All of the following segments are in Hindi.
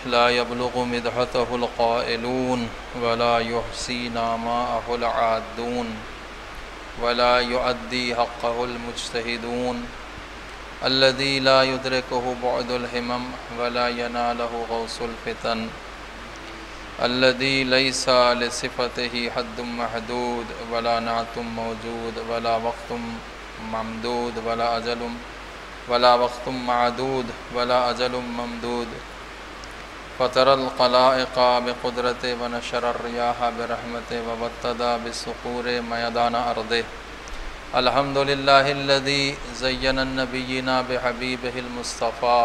ला यबलुगु मिदहतहुल क़ाइलून वला युहसी नामाहुल आद्दून वला युअद्दी हक़्क़हुल मुज्तहिदून अल्लज़ी ला युद्रिकुहु बुअदुल हिमम वला यनालहु गौसुल फितन अल्लज़ी लैसा लिसिफ़तिही हद्दुम महदूद वला नातुम मौजूद वला वक़्तुम ममदूद वला वक़्तुम मादूद वला अजलुम ममदूद फ़तरल क़लाइक़ा बिक़ुदरते व नशरर रियाह बिरहमते व वत्तदा बिस्सुक़ूरे मयदान अर्दे अल्हम्दुलिल्लाहिल्लज़ी ज़य्यनन नबिय्यिना बिहबीबिहिल मुस्तफ़ा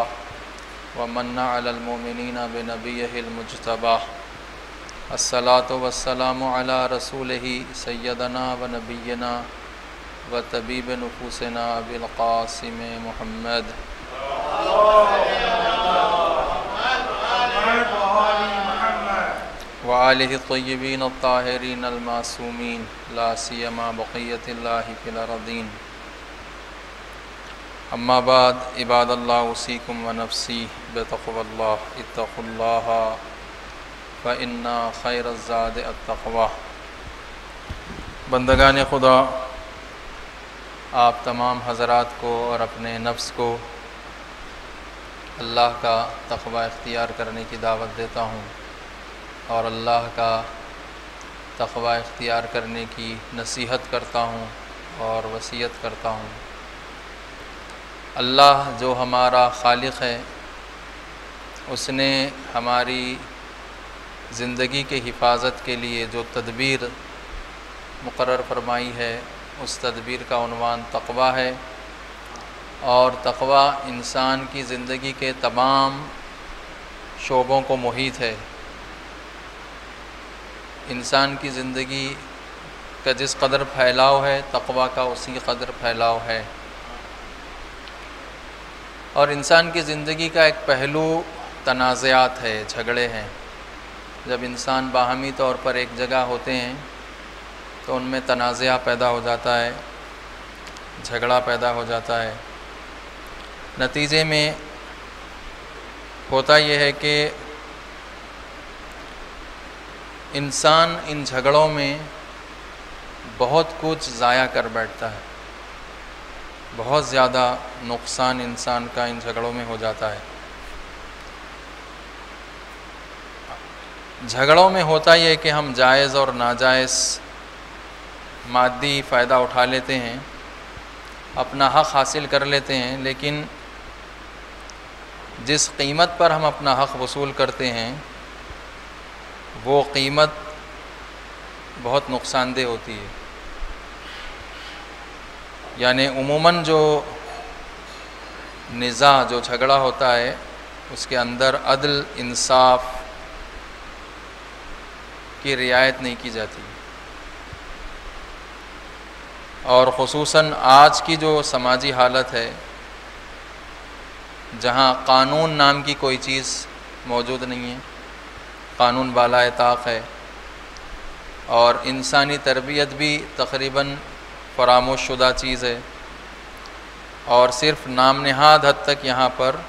व मन्ना अलल मुमिनीना बिनबिय्यिहिल मुज्तबा अस्सलातु वस्सलामु अला रसूलिही सय्यदना व नबिय्यिना व तबीब नुफूसिना अबिल क़ासिम मुहम्मद व आलिहि तय्यबीन अत्ताहिरीन अलमासूमीन ला सियमा बक़ियतिल्लाहि फ़िल अर्दीन अम्मा बाद इबादल्लाह उसीकुम व नफ्सी बितक़वल्लाह इत्तक़ुल्लाह फ़इन्ना खैरज़्ज़ाद अत्तक़वा। बंदगान खुदा, आप तमाम हज़रात को और अपने नफ्स को अल्लाह का तक़वा इख्तियार करने की दावत देता हूँ और अल्लाह का तक़वा इख्तियार करने की नसीहत करता हूँ और वसीयत करता हूँ। अल्लाह जो हमारा खालिक़ है, उसने हमारी ज़िंदगी के हिफाजत के लिए जो तदबीर मुक़र्रर फरमाई है, उस तदबीर का उन्वान तक़वा है और तक़वा इंसान की ज़िंदगी के तमाम शोबों को मुहीत है। इंसान की ज़िंदगी का जिस कदर फैलाव है, तक़वा का उसी कदर फैलाव है। और इंसान की ज़िंदगी का एक पहलू तनाज़ात है, झगड़े हैं। जब इंसान बाहमी तौर पर एक जगह होते हैं तो उनमें तनाज़ा पैदा हो जाता है, झगड़ा पैदा हो जाता है। नतीजे में होता यह है कि इंसान इन झगड़ों में बहुत कुछ ज़ाया कर बैठता है, बहुत ज़्यादा नुकसान इंसान का इन झगड़ों में हो जाता है। झगड़ों में होता यह है कि हम जायज़ और नाजायज़ मादी फ़ायदा उठा लेते हैं, अपना हक़ हासिल कर लेते हैं, लेकिन जिस कीमत पर हम अपना हक़ वसूल करते हैं वो कीमत बहुत नुकसानदेह होती है। यानी उमूमन जो निज़ा, जो झगड़ा होता है, उसके अंदर अदल इंसाफ की रियायत नहीं की जाती। और ख़ुसूसन आज की जो समाजी हालत है, जहाँ कानून नाम की कोई चीज़ मौजूद नहीं है, कानून बालाए ताक़ है और इंसानी तरबियत भी तकरीबन फरामोश शुदा चीज़ है और सिर्फ़ नाम नहाद हद तक यहाँ पर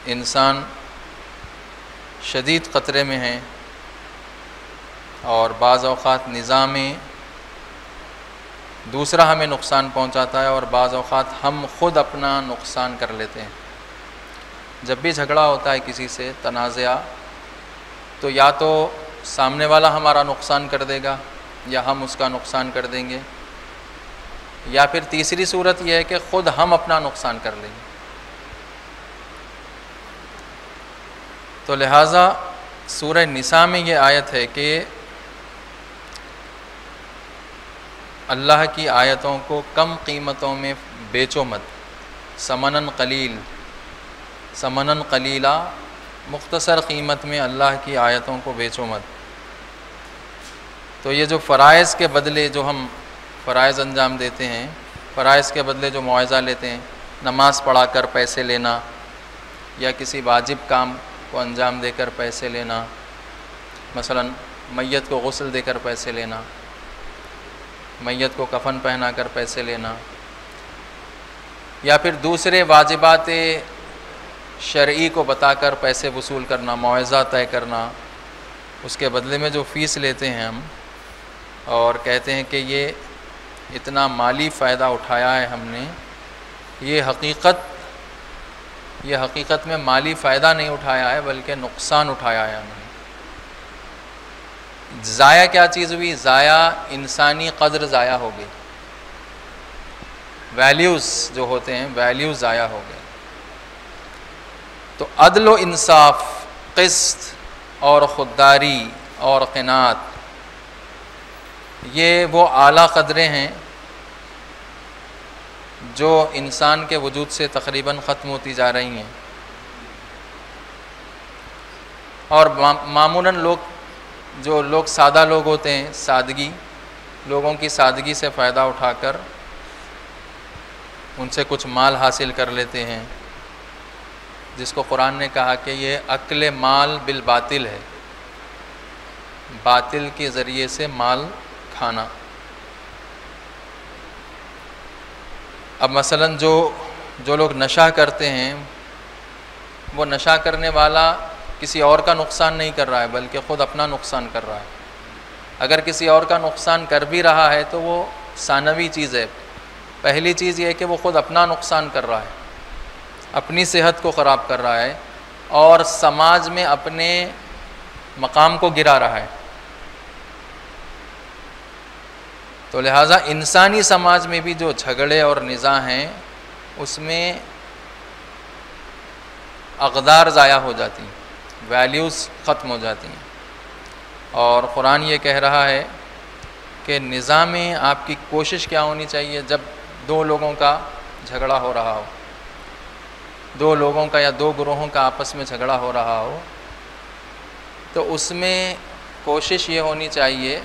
इंसान शदीद ख़तरे में है और बाज़ औक़ात निज़ाम दूसरा हमें नुकसान पहुँचाता है और बाज़ औक़ात हम ख़ुद अपना नुकसान कर लेते हैं। जब भी झगड़ा होता है किसी से, तनाज़ा, तो या तो सामने वाला हमारा नुकसान कर देगा या हम उसका नुकसान कर देंगे, या फिर तीसरी सूरत यह है कि ख़ुद हम अपना नुकसान कर लेंगे। तो लिहाजा सूरह निसा में ये आयत है कि अल्लाह की आयतों को कम कीमतों में बेचो मत, समनन कलीला, मुख्तसर कीमत में अल्लाह की आयतों को बेचो मत। तो ये जो फ़राइज़ के बदले जो हम फ़राइज़ अंजाम देते हैं, फ़राइज़ के बदले जो मुआवज़ा लेते हैं, नमाज़ पढ़ा कर पैसे लेना या किसी वाजिब काम को अंजाम देकर पैसे लेना, मसलन मैयत को गुस्ल देकर पैसे लेना, मैयत को कफ़न पहना कर पैसे लेना, या फिर दूसरे वाजिबात शरई को बताकर पैसे वसूल करना, मुआवजा तय करना, उसके बदले में जो फ़ीस लेते हैं हम और कहते हैं कि ये इतना माली फ़ायदा उठाया है हमने, ये हकीकत में माली फ़ायदा नहीं उठाया है बल्कि नुकसान उठाया है हमने। ज़ाया क्या चीज़ हुई? ज़ाया इंसानी क़द्र ज़ाया हो गई, वैल्यूज़ जो होते हैं वैल्यूज़ ज़ाया हो गए। तो अदल व इंसाफ, क़िस्त और ख़ुददारी और क़नात, ये वो आला क़दरें हैं जो इंसान के वजूद से तकरीबन ख़त्म होती जा रही हैं। और मामूलन लोग सादा लोग होते हैं, सादगी, लोगों की सादगी से फ़ायदा उठाकर उनसे कुछ माल हासिल कर लेते हैं, जिसको कुरान ने कहा कि ये अक्ल माल बिल बातिल है, बातिल के ज़रिए से माल खाना। अब मसलन जो लोग नशा करते हैं, वो नशा करने वाला किसी और का नुकसान नहीं कर रहा है बल्कि ख़ुद अपना नुकसान कर रहा है। अगर किसी और का नुकसान कर भी रहा है तो वो सानवी चीज़ है। पहली चीज़ ये है कि वो ख़ुद अपना नुकसान कर रहा है, अपनी सेहत को ख़राब कर रहा है और समाज में अपने मकाम को गिरा रहा है। तो लिहाजा इंसानी समाज में भी जो झगड़े और निज़ा हैं उसमें अक़दार ज़ाया हो जाती हैं, वैल्यूज़ ख़त्म हो जाती हैं। और कुरान ये कह रहा है कि निज़ा में आपकी कोशिश क्या होनी चाहिए? जब दो लोगों का झगड़ा हो रहा हो, दो लोगों का या दो ग्रोहों का आपस में झगड़ा हो रहा हो, तो उसमें कोशिश ये होनी चाहिए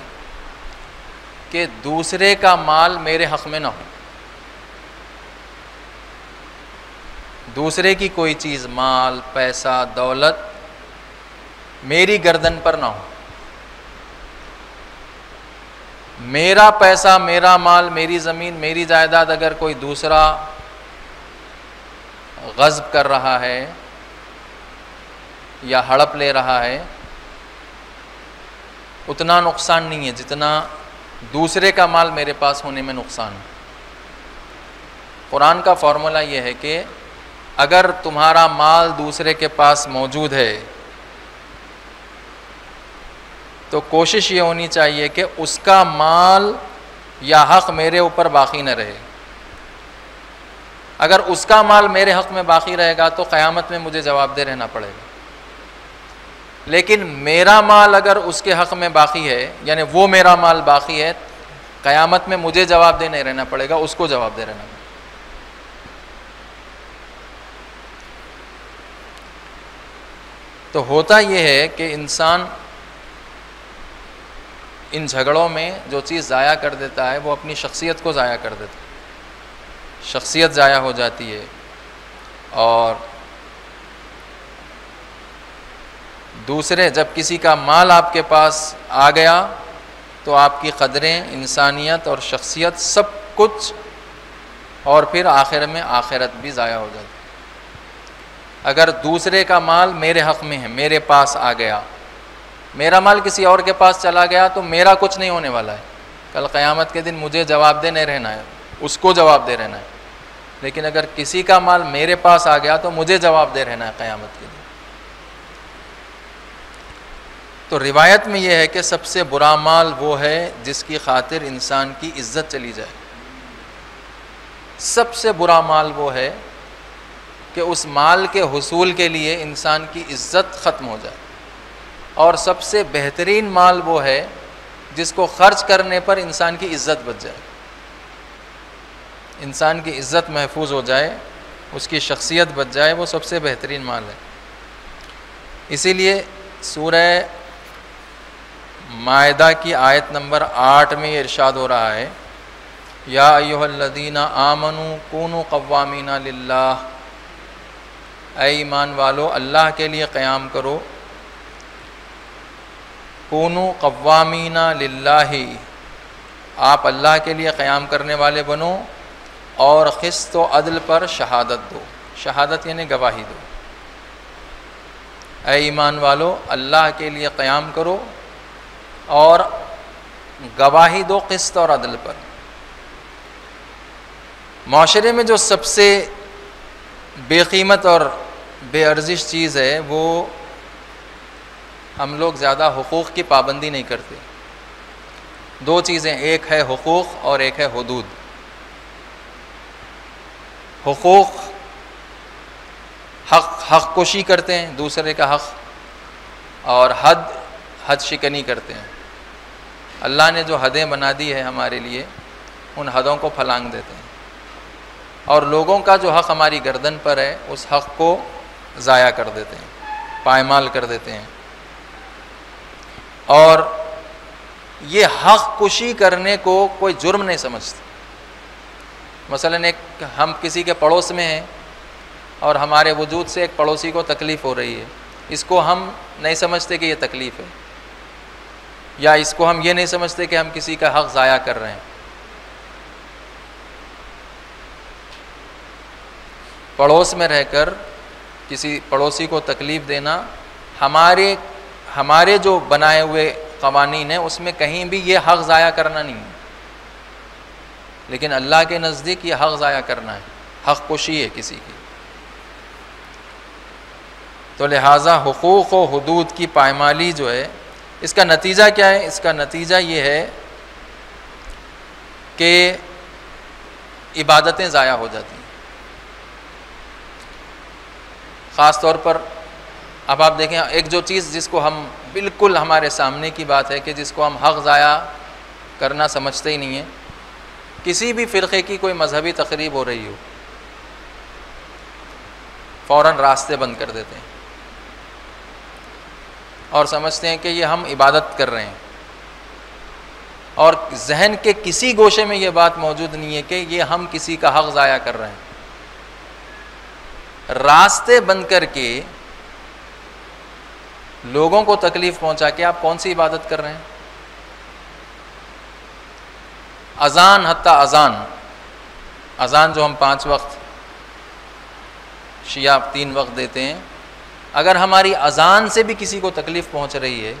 कि दूसरे का माल मेरे हक़ में ना हो, दूसरे की कोई चीज़, माल, पैसा, दौलत मेरी गर्दन पर ना हो। मेरा पैसा, मेरा माल, मेरी ज़मीन, मेरी जायदाद अगर कोई दूसरा ग़ज़ब कर रहा है या हड़प ले रहा है, उतना नुकसान नहीं है जितना दूसरे का माल मेरे पास होने में नुकसान है। कुरान का फ़ॉर्मूला ये है कि अगर तुम्हारा माल दूसरे के पास मौजूद है तो कोशिश ये होनी चाहिए कि उसका माल या हक़ मेरे ऊपर बाकी न रहे। अगर उसका माल मेरे हक़ में बाकी रहेगा तो क़यामत में मुझे जवाबदेह रहना पड़ेगा, लेकिन मेरा माल अगर उसके हक़ में बाकी है, यानी वो मेरा माल बाकी है, क़यामत में मुझे जवाबदेह नहीं रहना पड़ेगा, उसको जवाबदेह रहना पड़ेगा। तो होता ये है कि इंसान इन झगड़ों में जो चीज़ ज़ाया कर देता है वो अपनी शख्सियत को ज़ाया कर देता है, शख्सियत ज़ाया हो जाती है। और दूसरे, जब किसी का माल आपके पास आ गया तो आपकी क़दरें, इंसानियत और शख्सियत सब कुछ, और फिर आखिर में आखिरत भी ज़ाया हो जाती है। अगर दूसरे का माल मेरे हक़ में है, मेरे पास आ गया, मेरा माल किसी और के पास चला गया तो मेरा कुछ नहीं होने वाला है। कल क़यामत के दिन मुझे जवाबदेह नहीं रहना है, उसको जवाबदेह रहना है। लेकिन अगर किसी का माल मेरे पास आ गया तो मुझे जवाबदेह रहना है क़यामत के दिन। तो रिवायत में यह है कि सबसे बुरा माल वो है जिसकी खातिर इंसान की इज़्ज़त चली जाए। सबसे बुरा माल वो है कि उस माल के हुसूल के लिए इंसान की इज़्ज़त ख़त्म हो जाए। और सबसे बेहतरीन माल वो है जिसको ख़र्च करने पर इंसान की इज़्ज़त बच जाए, इंसान की इज़्ज़त महफूज हो जाए, उसकी शख्सियत बच जाए, वो सबसे बेहतरीन माल है। इसीलिए सूरह मायदा की आयत नंबर 8 में ये इरशाद हो रहा है, या अय्युहल्लज़ीना आमनू कूनू क़व्वामीना लिल्लाह, ऐ ईमान वालो अल्लाह के लिए क़याम करो। कूनू क़व्वामीना लिल्लाही, आप अल्लाह के लिए क़याम करने वाले बनो और क़िस्त व अदल पर शहादत दो। शहादत यानी गवाही दो। ऐ ईमान वालो, अल्लाह के लिए क़याम करो और गवाही दो क़िस्त और अदल पर। माशरे में जो सबसे बेक़ीमत और बेअर्जिश चीज़ है वो हम लोग ज़्यादा हुकूक़ की पाबंदी नहीं करते। दो चीज़ें, एक है हुकूक़ और एक है हुदूद। हुकूक़ हक़ कुशी करते हैं दूसरे का हक़, और हद शिकनी करते हैं। अल्लाह ने जो हदें बना दी है हमारे लिए, उन हदों को फलांग देते हैं, और लोगों का जो हक़ हमारी गर्दन पर है उस हक़ को ज़ाया कर देते हैं, पायमाल कर देते हैं। और ये हक़ कुशी करने को कोई जुर्म नहीं समझते। मसलन हम किसी के पड़ोस में हैं और हमारे वजूद से एक पड़ोसी को तकलीफ़ हो रही है, इसको हम नहीं समझते कि ये तकलीफ़ है, या इसको हम ये नहीं समझते कि हम किसी का हक़ ज़ाया कर रहे हैं। पड़ोस में रहकर किसी पड़ोसी को तकलीफ़ देना हमारे जो बनाए हुए क़वानीन हैं उसमें कहीं भी ये हक़ ज़ाया करना नहीं है, लेकिन अल्लाह के नज़दीक ये हक़ ज़ाया करना है, हक़ कुशी है किसी की। तो लिहाजा हुकूक़ व हुदूद की पायमाली जो है, इसका नतीजा क्या है? इसका नतीजा ये है कि इबादतें ज़ाया हो जाती हैं। ख़ास तौर पर अब आप देखें, एक जो चीज़ जिसको हम बिल्कुल हमारे सामने की बात है कि जिसको हम हक़ ज़ाया करना समझते ही नहीं है, किसी भी फ़िरक़े की कोई मजहबी तकरीब हो रही हो, फ़ौरन रास्ते बंद कर देते हैं और समझते हैं कि ये हम इबादत कर रहे हैं, और जहन के किसी गोशे में ये बात मौजूद नहीं है कि ये हम किसी का हक़ ज़ाया कर रहे हैं। रास्ते बंद करके लोगों को तकलीफ़ पहुंचा के आप कौन सी इबादत कर रहे हैं? अज़ान, हत्ता अज़ान जो हम 5 वक्त, शिया 3 वक्त देते हैं, अगर हमारी अज़ान से भी किसी को तकलीफ़ पहुंच रही है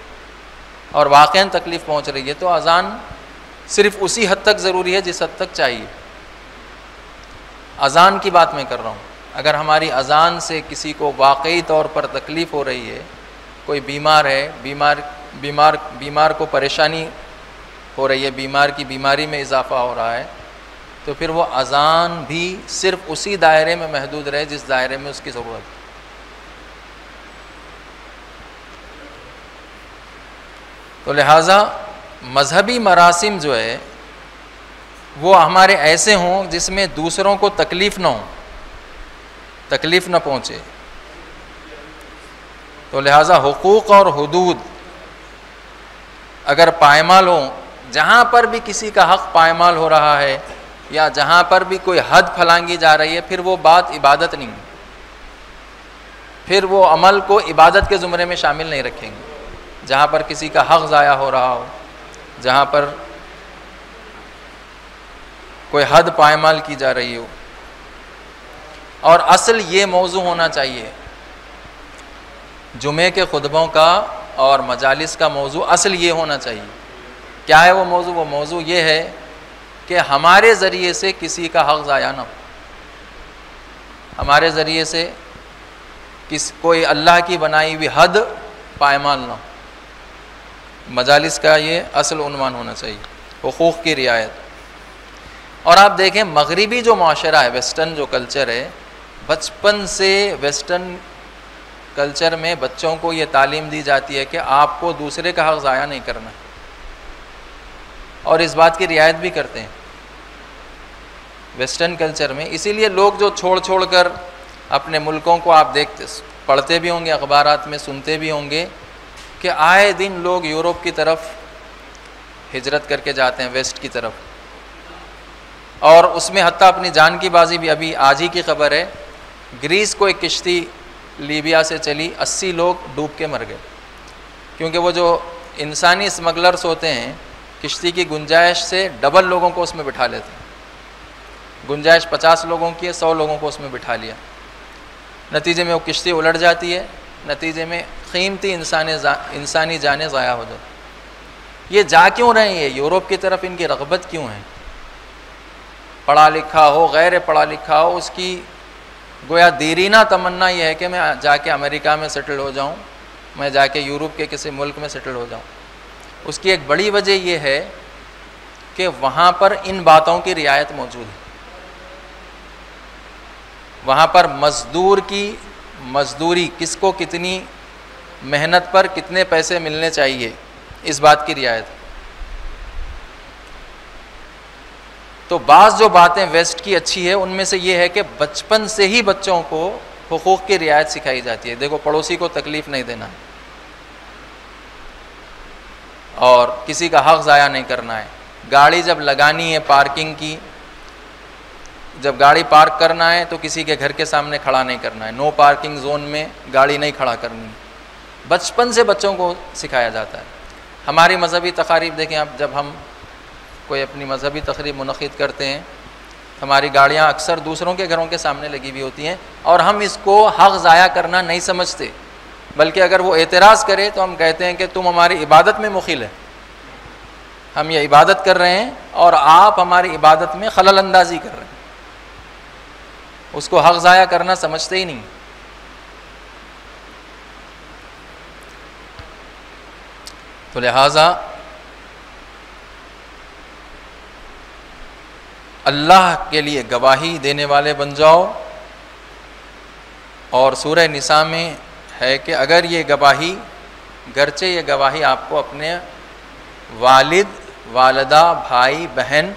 और वाक़ईन तकलीफ़ पहुंच रही है, तो अज़ान सिर्फ़ उसी हद तक ज़रूरी है जिस हद तक चाहिए। अज़ान की बात मैं कर रहा हूँ। अगर हमारी अज़ान से किसी को वाकई तौर पर तकलीफ़ हो रही है, कोई बीमार है, बीमार को परेशानी हो रही है, बीमार की बीमारी में इजाफ़ा हो रहा है, तो फिर वो अज़ान भी सिर्फ़ उसी दायरे में महदूद रहे जिस दायरे में उसकी ज़रूरत है। तो लिहाजा मजहबी मरासिम जो है वो हमारे ऐसे हों जिसमें दूसरों को तकलीफ़ न हो, तकलीफ़ न पहुँचे। तो लिहाजा हुकूक़ और हुदूद अगर पायमाल हों, जहाँ पर भी किसी का हक़ पायमाल हो रहा है या जहाँ पर भी कोई हद फलांगी जा रही है, फिर वो बात इबादत नहीं, फिर वो अमल को इबादत के ज़ुमरे में शामिल नहीं रखेंगे। जहाँ पर किसी का हक़ ज़ाया हो रहा हो, जहाँ पर कोई हद पायमाल की जा रही हो, और असल ये मौजू होना चाहिए जुमे के खुतबों का और मजालिस का मौजू, असल ये होना चाहिए। क्या है वो मौजू? वो मौजू ये है कि हमारे ज़रिए से किसी का हक़ ज़ाया ना हो, हमारे ज़रिए से कोई अल्लाह की बनाई हुई हद पायमाल ना हो। मजालिस का ये असल उन्वान होना चाहिए, हुकूक़ की रियायत। और आप देखें, मगरिबी जो माशरा है, वेस्टर्न जो कल्चर है, बचपन से वेस्टर्न कल्चर में बच्चों को ये तालीम दी जाती है कि आपको दूसरे का हक़ ज़ाया नहीं करना, और इस बात की रियायत भी करते हैं वेस्टर्न कल्चर में। इसीलिए लोग जो छोड़ कर अपने मुल्कों को, आप पढ़ते भी होंगे अखबारात में, सुनते भी होंगे कि आए दिन लोग यूरोप की तरफ हिजरत करके जाते हैं, वेस्ट की तरफ, और उसमें हत्ता अपनी जान की बाजी भी। अभी आज ही की खबर है, ग्रीस को एक किश्ती लीबिया से चली, 80 लोग डूब के मर गए, क्योंकि वो जो इंसानी स्मगलर्स होते हैं किश्ती की गुंजाइश से डबल लोगों को उसमें बिठा लेते हैं। गुंजाइश 50 लोगों की है, 100 लोगों को उसमें बिठा लिया, नतीजे में वो किश्ती उलट जाती है, नतीजे में कीमती इंसानी जानें ज़ाया हो जाती। ये जा क्यों रहे हैं? ये यूरोप की तरफ इनकी रग़बत क्यों है? पढ़ा लिखा हो, गैर पढ़ा लिखा हो, उसकी गोया देरीना तमन्ना यह है कि मैं जाके अमेरिका में सेटल हो जाऊं, मैं जाके यूरोप के किसी मुल्क में सेटल हो जाऊं। उसकी एक बड़ी वजह यह है कि वहाँ पर इन बातों की रियायत मौजूद है। वहाँ पर मज़दूर की मज़दूरी किसको कितनी मेहनत पर कितने पैसे मिलने चाहिए, इस बात की रियायत। तो बाज़ जो बातें वेस्ट की अच्छी है उनमें से ये है कि बचपन से ही बच्चों को हुकूक़ की रियायत सिखाई जाती है। देखो, पड़ोसी को तकलीफ़ नहीं देना है और किसी का हक़ ज़ाया नहीं करना है। गाड़ी जब लगानी है पार्किंग की, जब गाड़ी पार्क करना है तो किसी के घर के सामने खड़ा नहीं करना है, नो पार्किंग जोन में गाड़ी नहीं खड़ा करनी है। बचपन से बच्चों को सिखाया जाता है। हमारी मज़हबी तक़ारीब देखें आप, जब हम कोई अपनी मज़हबी तक़रीब मुनक़िद करते हैं, हमारी गाड़ियाँ अक्सर दूसरों के घरों के सामने लगी हुई होती हैं और हम इसको हक़ ज़ाया करना नहीं समझते, बल्कि अगर वो एतराज़ करे तो हम कहते हैं कि तुम हमारी इबादत में मुखिल है, हम ये इबादत कर रहे हैं और आप हमारी इबादत में खलल अंदाज़ी कर रहे हैं। उसको हक़ ज़ाया करना समझते ही नहीं। तो लिहाजा अल्लाह के लिए गवाही देने वाले बन जाओ। और सूरह निसा में है कि अगर ये गवाही, गरचे ये गवाही आपको अपने वालिद, वालदा, भाई, बहन,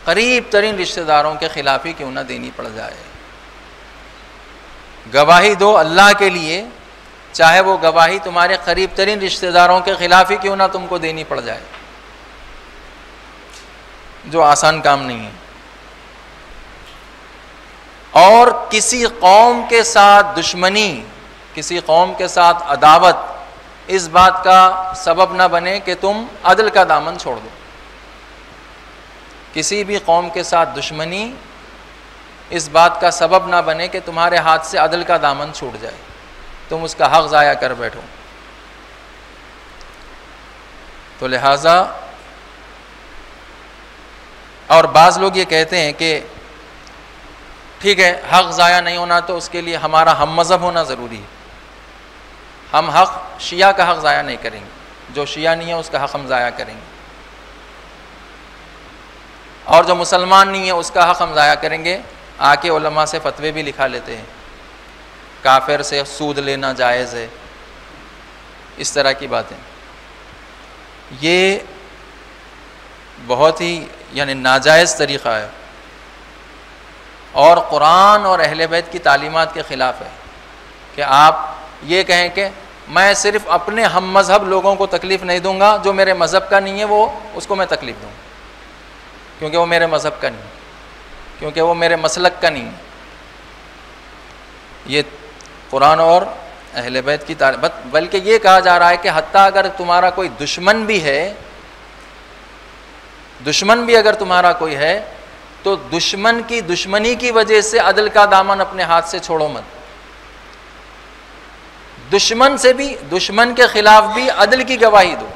करीब तरीन रिश्तेदारों के ख़िलाफ़ ही क्यों ना देनी पड़ जाए, गवाही दो अल्लाह के लिए, चाहे वो गवाही तुम्हारे करीब तरीन रिश्तेदारों के ख़िलाफ़ ही क्यों ना तुमको देनी पड़ जाए, जो आसान काम नहीं है। और किसी कौम के साथ दुश्मनी, किसी कौम के साथ अदावत इस बात का सबब ना बने कि तुम अदल का दामन छोड़ दो। किसी भी कौम के साथ दुश्मनी इस बात का सबब ना बने कि तुम्हारे हाथ से अदल का दामन छूट जाए, तुम उसका हक़ ज़ाया कर बैठो। तो लिहाजा, और बाज़ लोग ये कहते हैं कि ठीक है, हक़ ज़ाया नहीं होना तो उसके लिए हमारा हम मज़हब होना ज़रूरी है। हम हक़ शिया का हक़ ज़ाया नहीं करेंगे, जो शिया नहीं है उसका हक़ हम ज़ाया करेंगे, और जो मुसलमान नहीं है उसका हक़ हम ज़ाया करेंगे। आके उलमा से फतवे भी लिखा लेते हैं, काफिर से सूद लेना जायज़ है, इस तरह की बातें। ये बहुत ही यानी नाजायज़ तरीक़ा है और कुरान और अहले बैत की तालीमात के ख़िलाफ़ है कि आप ये कहें कि मैं सिर्फ़ अपने हम मज़हब लोगों को तकलीफ़ नहीं दूंगा, जो मेरे मज़हब का नहीं है वो उसको मैं तकलीफ़ दूँ, क्योंकि वो मेरे मज़हब का नहीं, क्योंकि वो मेरे मसलक का नहीं है। ये कुरान और अहले बैत की बल्कि ये कहा जा रहा है कि हत्ता अगर तुम्हारा कोई दुश्मन भी है, दुश्मन भी अगर तुम्हारा कोई है, तो दुश्मन की दुश्मनी की वजह से अदल का दामन अपने हाथ से छोड़ो मत। दुश्मन से भी, दुश्मन के ख़िलाफ़ भी अदल की गवाही दो।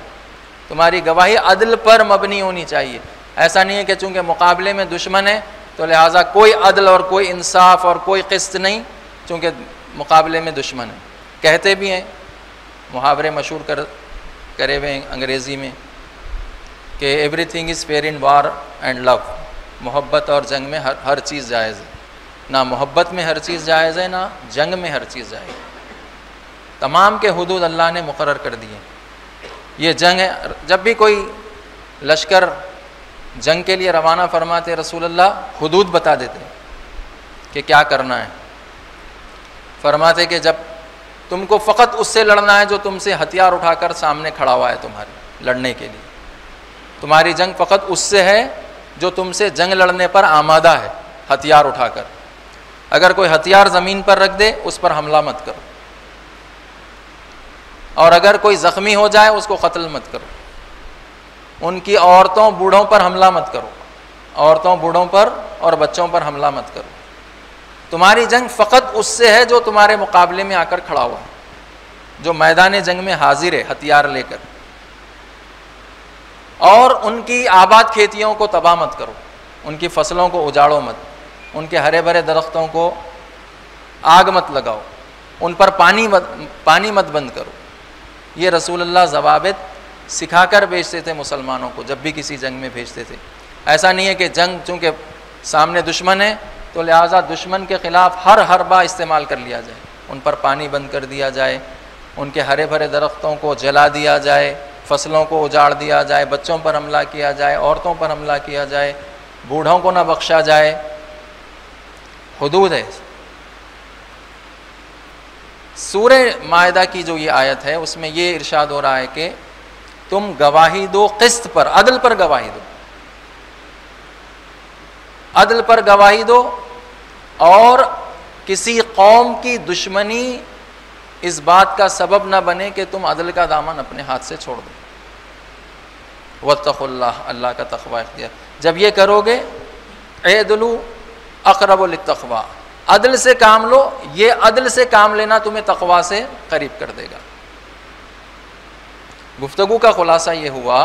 तुम्हारी गवाही अदल पर मबनी होनी चाहिए। ऐसा नहीं है कि चूँकि मुकाबले में दुश्मन है तो लिहाजा कोई अदल और कोई इंसाफ और कोई क़िस्त नहीं, चूँकि मुकाबले में दुश्मन है। कहते भी हैं, मुहावरे मशहूर करे हुए अंग्रेज़ी में कि everything is fair in war and love. मोहब्बत और जंग में हर चीज़ जायज़ है। ना मोहब्बत में हर चीज़ जायज़ है, ना जंग में हर चीज़ जायज़ है। तमाम के हुदूद अल्लाह ने मुकर्रर कर दिए। ये जंग है, जब भी कोई लश्कर जंग के लिए रवाना फरमाते रसूलुल्लाह हुदूद बता देते कि क्या करना है। फरमाते कि जब तुमको फ़कत उससे लड़ना है जो तुमसे हथियार उठाकर सामने खड़ा हुआ है तुम्हारे लड़ने के लिए, तुम्हारी जंग फ़कत उससे है जो तुमसे जंग लड़ने पर आमादा है हथियार उठाकर। अगर कोई हथियार ज़मीन पर रख दे उस पर हमला मत करो, और अगर कोई ज़ख्मी हो जाए उसको कत्ल मत करो। उनकी औरतों बूढ़ों पर हमला मत करो, औरतों बूढ़ों पर और बच्चों पर हमला मत करो। तुम्हारी जंग फ़कत उससे है जो तुम्हारे मुकाबले में आकर खड़ा हुआ है। जो मैदान जंग में हाजिर है हथियार लेकर, और उनकी आबाद खेतियों को तबाह मत करो, उनकी फसलों को उजाड़ो मत, उनके हरे भरे दरख्तों को आग मत लगाओ, उन पर पानी मत बंद करो। ये रसूलुल्लाह ज़वाबित सिखाकर भेजते थे मुसलमानों को जब भी किसी जंग में भेजते थे। ऐसा नहीं है कि जंग चूँकि सामने दुश्मन है तो लिहाजा दुश्मन के ख़िलाफ़ हर हरबा इस्तेमाल कर लिया जाए, उन पर पानी बंद कर दिया जाए, उनके हरे भरे दरख्तों को जला दिया जाए, फसलों को उजाड़ दिया जाए, बच्चों पर हमला किया जाए, औरतों पर हमला किया जाए, बूढ़ों को ना बख्शा जाए। हुदूद है। सूरे मायदा की जो ये आयत है उसमें ये इरशाद हो रहा है कि तुम गवाही दो क़िस्त पर, अदल पर गवाही दो, अदल पर गवाही दो, और किसी कौम की दुश्मनी इस बात का सबब न बने कि तुम अदल का दामन अपने हाथ से छोड़ दो। वत्तक़ुल्लाह, अल्लाह का तक़वा इख्तियार। जब ये करोगे, एदलु अक़रबु लित्तक़वा, अदल से काम लो, ये अदल से काम लेना तुम्हें तक़वा से करीब कर देगा। गुफ्तगू का खुलासा ये हुआ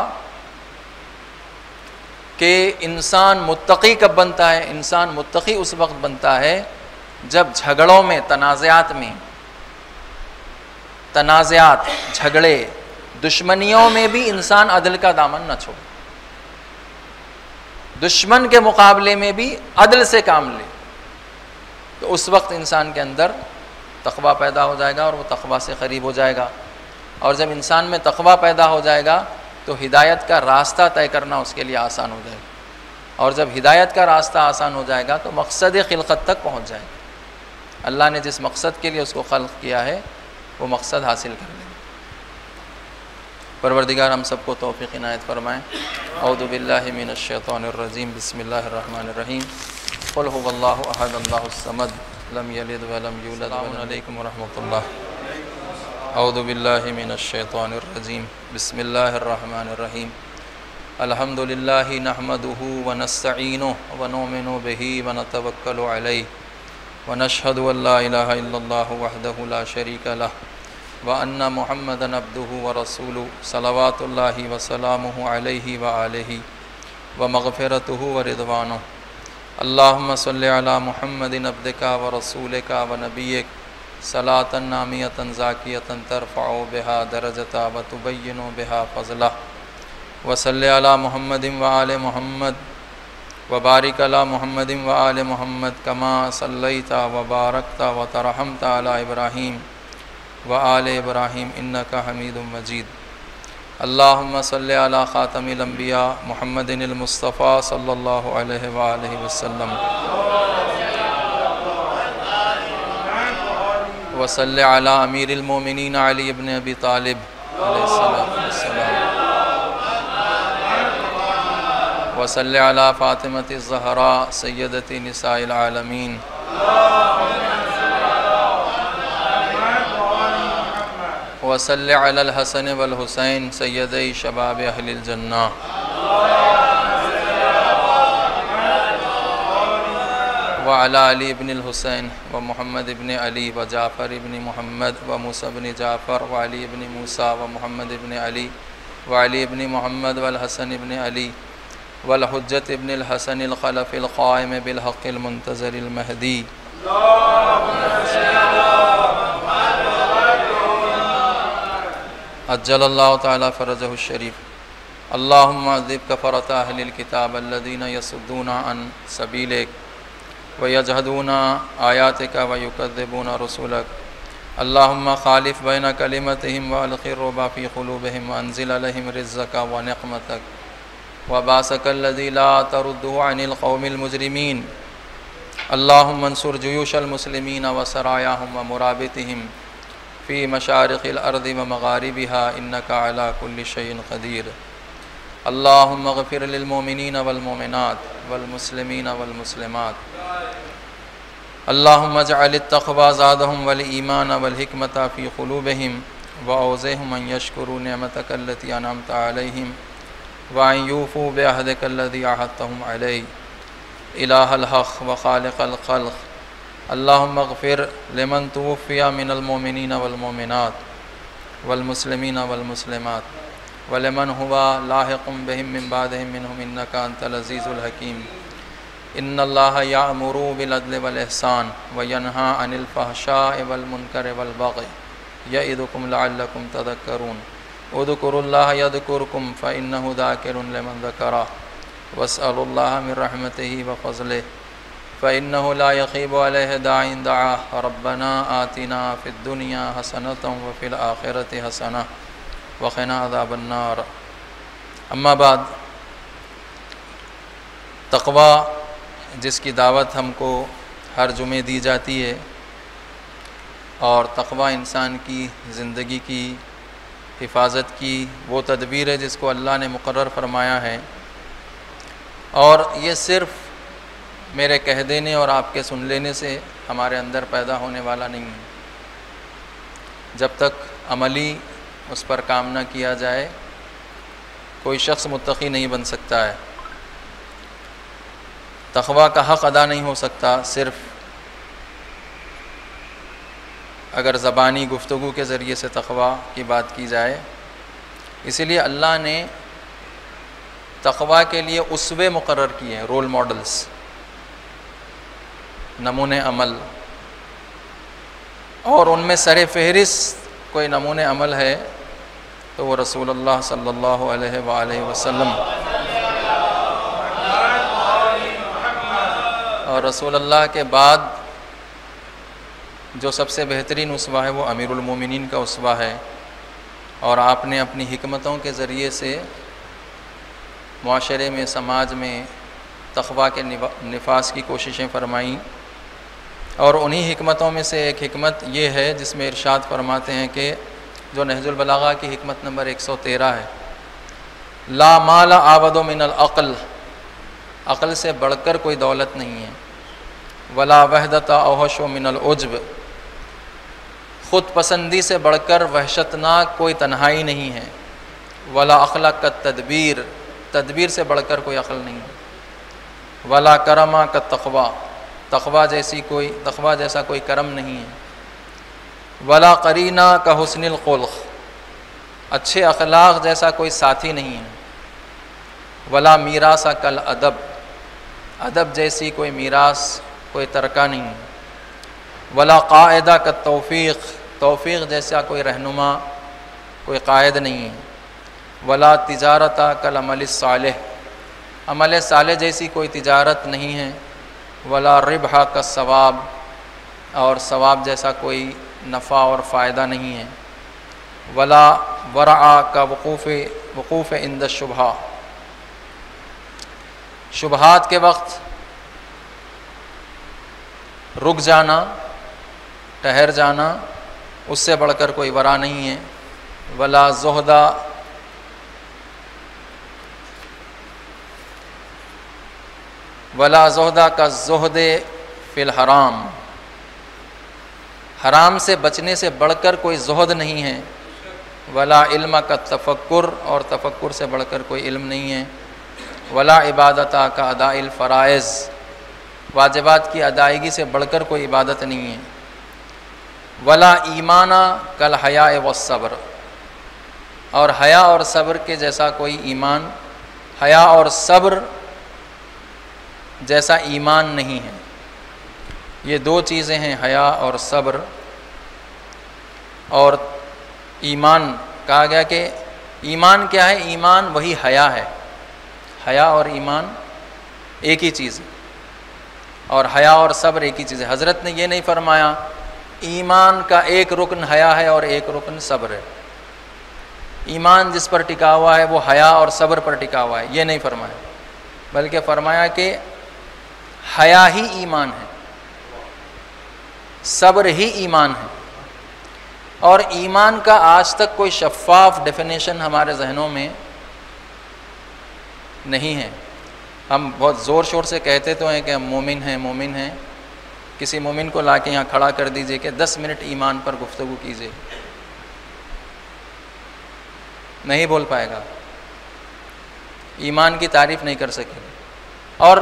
कि इंसान मुत्तक़ी कब बनता है? इंसान मुत्तक़ी उस वक्त बनता है जब झगड़ों में, तनाज़ात, झगड़े, दुश्मनियों में भी इंसान अदल का दामन न छोड़े, दुश्मन के मुकाबले में भी अदल से काम ले, तो उस वक्त इंसान के अंदर तक़वा पैदा हो जाएगा और वो तक़वा से करीब हो जाएगा। और जब इंसान में तक़वा पैदा हो जाएगा तो हिदायत का रास्ता तय करना उसके लिए आसान हो जाएगा, और जब हिदायत का रास्ता आसान हो जाएगा तो मकसद खिलकत तक पहुँच जाएगा। अल्लाह ने जिस मकसद के लिए उसको खल्क़ किया है वो मकसद हासिल कर लेंगे। परवरदिगार हम सबको तौफ़ीक़ इनायत फ़रमाएँ। औज़ु बिल्लाहि मिनश शैतानिर रजीम, बिस्मिल्लाहिर रहमानिर रहीम। क़ुल हुवल्लाहु अहद, अल्लाहुस समद, लम यलिद व लम यूलद। अस्सलामु अलैकुम व रहमतुल्लाह। औज़ु बिल्लाहि मिनश शैतानिर रजीम, बिस्मिल्लाहिर रहमानिर रहीम। अल्हम्दुलिल्लाहि नहमदुहु व नस्तईनुहु व नुमिनु बिही व नतवक्कलु अलैहि व नशहदु अल्ला इलाहा इल्लल्लाहु वहदहु ला शरीका लह व अन्ना मुहम्मदन अब्दुहु व रसूलुहु सलवातुल्लाहि व सलामुहु अलैहि व आलिहि व मग़फ़िरतुहु व रिदवानुहु। अल्लाहुम्मा सल्लि अला मुहम्मदिन अब्दिका व रसूलिका व नबिय्यिक सलातन नामियतन ज़ाकियतन तरफ़अउ बिहा दरजता व तुबय्यिनु बिहा फ़ज़लह। व सल्लि अला मुहम्मदिन व आलि मुहम्मद व बारिक अला मुहम्मदिन व आलि मुहम्मद कमा सल्लैता व बारकता व तरहमता अला इब्राहीम व आले इब्राहीम इन्नका हमीदुम मजीद। अल्लाहुम्मा सल्लि अला ख़ातमिल अंबिया मुहम्मदिनिल मुस्तफ़ा सल्लल्लाहु अलैहि व आलिहि वसल्लम व सल्लि अला अमीरिल मोमिनीन अली इब्न अबी तालिब अलैहिस्सलातु वस्सलाम व सल्लि अला फ़ातिमतिज़ ज़हरा सय्यदति निसाइल आलमीन व सल्लि अलल हसन वल हुसैन सय्यदै शबाब अहलिल जन्ना। व अला अली इब्निल हुसैन व मुहम्मद इब्न अली व जाफ़र इब्न मुहम्मद व मूसा इब्न जाफ़र व अली इब्न मूसा व मुहम्मद इब्न अली व अली इब्न मुहम्मद वल हसन इब्न अली वल हुज्जत इब्निल हसनिल खलफ़िल क़ाइम बिल हक़्क़िल मुंतज़रिल महदी। अज्जलल्लाहु ताला फ़रजहु शरीफ। अल्लाहुम्मा अज़िब कफ़रत अहलिल किताब अल्लज़ीना यसुद्दूना अन सबीलिक व यजहदूना आयातिका व युकज़्ज़िबूना रसूलक। अल्लाहुम्मा ख़ालिफ़ बैन कलिमतिहिम व अलक़ि रुबा फ़ी क़ुलूबिहिम व अंज़िल अलैहिम रिज़्क़क व निक़मतक व बासकल्लज़ी ला तरुद्दु अनिल क़ौमिल मुजरिमीन। अल्लाहुम्मा अंसुर जुयूशल मुस्लिमीन व सरायाहुम व मुराबितिहिम फ़ी मशारिक़िल अर्दि व मग़ारिबिहा इन्नका अला कुल्लि शैइन क़दीर। अल्लाहुम्मा ग़फ़िर लिल मोमिनीन वल मोमिनात वल मुस्लिमीन वल मुस्लिमात। अल्लाहुम्मा जअलित तक़वा ज़ादहुम वल ईमान वल हिकमता फ़ी क़ुलूबिहिम व औज़िहुम अन यशकुरू निअमतक अल्लती अनअमता अलैहिम व अन यूफ़ू बिअहदिक अल्लज़ी अहदतहुम अलैहि। इलाहल हक़ व ख़ालिक़ल ख़ल्क़। अल्लाहुम्मा ग़फ़िर लिमन तुवफ़िया मिनल मोमिनीन वल मोमिनात वल्मुस्लिमीन वल्मुस्लिमात वलिमन हुवा लाहिक़ुम बिहिम मिन बादिहिम मिनहुम इन्नका अंतल अज़ीज़ुल हकीम। इन्नल्लाहा याअमुरु बिल अद्लि वल इहसान व यन्हा अनिल फ़हशाइ वल मुनकरि वल बग़ि यइदुकुम लअल्लकुम तज़क्करून। उज़्कुरुल्लाह यज़्कुरकुम फ़इन्नहु ज़ाकिरुन लिमन ज़करा वस्अलुल्लाह मिन रहमतिही व फ़ज़लिही फ़इन्नहु ला यख़ीबु अलैहि दाइन दआ रब्बना आतिना फ़िद दुनिया हसनतम व फ़िल आखिरति हसना व क़िना अज़ाबन नार। अम्मा बाद, तक़वा जिसकी दावत हमको हर जुमे दी जाती है और तक़वा इंसान की ज़िंदगी की हिफाजत की वो तदबीर है जिसको अल्लाह ने मुक़र्रर फरमाया है। और ये सिर्फ़ मेरे कह देने और आपके सुन लेने से हमारे अंदर पैदा होने वाला नहीं है। जब तक अमली उस पर काम न किया जाए कोई शख्स मुत्तक़ी नहीं बन सकता है। तक़वा का हक़ अदा नहीं हो सकता सिर्फ़ अगर ज़बानी गुफ्तगू के ज़रिए से तक़वा की बात की जाए। इसीलिए अल्लाह ने तक़वा के लिए उसवे मुक़र्रर किए हैं, रोल मॉडल्स, नमूने अमल, और उनमें सरे फ़हरिस्त कोई नमूने अमल है तो वो रसूलुल्लाह सल्लल्लाहु अलैहि वसल्लम और रसूलुल्लाह के बाद जो सबसे बेहतरीन उसवा है वो अमीरुल मोमिनीन का उसवा है। और आपने अपनी हिकमतों के ज़रिए से मुआशरे में, समाज में तक़वा के निफास की कोशिशें फ़रमाईं। और उन्हीं हिकमतों में से एक हिकमत ये है जिसमें इरशाद फरमाते हैं कि जो नहजुल बलागा की हिकमत नंबर 113 है, ला माला आबदो मिनल अक़ल, अक़ल से बढ़कर कोई दौलत नहीं है। वला वहदता अवहशो मिनल उज्ब, ख़ुद पसंदी से बढ़कर वहशतनाक कोई तन्हाई नहीं है। वला अख़लक़ का तदबीर, तदबीर से बढ़कर कोई अक़ल नहीं है। वला करमा का तक़वा, तक़वा जैसा कोई करम नहीं है। वला करीना का हुस्निल खुल्क़, अच्छे अखलाक जैसा कोई साथी नहीं है। वला मीरासा कल अदब, अदब जैसी कोई मीरास, कोई तरका नहीं है। वला कायदा का तौफ़ीक़, तौफ़ीक़ जैसा कोई रहनुमा, कोई कायद नहीं है। वला तिजारता कल अमल सालेह, अमल सालेह जैसी कोई तिजारत नहीं है। वला रिबहा का सवाब, और सवाब जैसा कोई नफ़ा और फ़ायदा नहीं है। वला वरा का वक़ूफ़ इंद शुबहा, शुबहात के वक्त रुक जाना, ठहर जाना, उससे बढ़कर कोई वरा नहीं है। वला ज़ुहदा, वला ज़ुहदा का ज़ुहदे फ़िल हराम, हराम से बचने से बढ़कर कोई ज़ुहद नहीं है। वला इल्म का तफ़क्कुर, और तफ़क्कुर से बढ़कर कोई इल्म नहीं है। वला इबादता का अदाइल फ़राइज़, वाजिबात की अदायगी से बढ़कर कोई इबादत नहीं है। वला ईमाना कल हया व सब्र, और हया और सब्र के जैसा कोई ईमान, हया और सब्र जैसा ईमान नहीं है। ये दो चीज़ें हैं, हया और सब्र। और ईमान कहा गया कि ईमान क्या है? ईमान वही हया है। हया और ईमान एक ही चीज़ है, और हया और सब्र एक ही चीज़ है। हज़रत ने ये नहीं फरमाया ईमान का एक रुकन हया है और एक रुकन सब्र है, ईमान जिस पर टिका हुआ है वो हया और सब्र पर टिका हुआ है, ये नहीं फरमाया। बल्कि फरमाया कि हया ही ईमान है, सब्र ही ईमान है। और ईमान का आज तक कोई शफ़ाफ़ डेफिनेशन हमारे जहनों में नहीं है। हम बहुत ज़ोर शोर से कहते तो हैं कि हम मोमिन हैं, मोमिन हैं। किसी मोमिन को लाके यहाँ खड़ा कर दीजिए कि 10 मिनट ईमान पर गुफ्तगू कीजिए, नहीं बोल पाएगा, ईमान की तारीफ़ नहीं कर सकेगा। और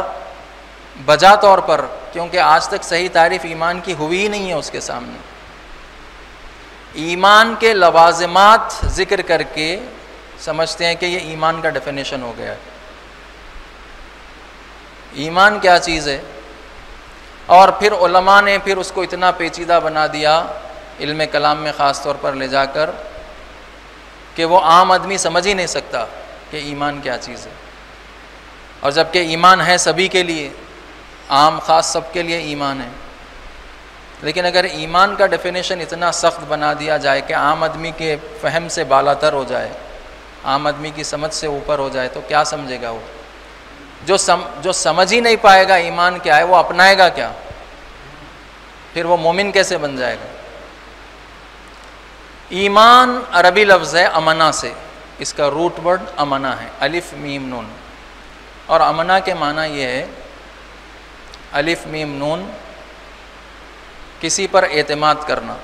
बजा तौर पर, क्योंकि आज तक सही तारीफ़ ईमान की हुई ही नहीं है उसके सामने। ईमान के लवाज़िमात ज़िक्र करके समझते हैं कि ये ईमान का डेफिनेशन हो गया है। ईमान क्या चीज़ है, और फिर उलमा ने फिर उसको इतना पेचीदा बना दिया इल्म कलाम में ख़ास तौर पर ले जाकर कि वो आम आदमी समझ ही नहीं सकता कि ईमान क्या चीज़ है। और जबकि ईमान है सभी के लिए, आम ख़ास सब के लिए ईमान है। लेकिन अगर ईमान का डेफिनेशन इतना सख्त बना दिया जाए कि आम आदमी के फ़हम से बालातर हो जाए, आम आदमी की समझ से ऊपर हो जाए, तो क्या समझेगा वो? जो समझ ही नहीं पाएगा ईमान क्या है, वो अपनाएगा क्या? फिर वो मोमिन कैसे बन जाएगा? ईमान अरबी लफ्ज़ है अमना से, इसका रूट वर्ड अमना है, अलिफ मीम नून। और अमना के माना ये है, अलिफ मीम नून, किसी पर एतमाद करना,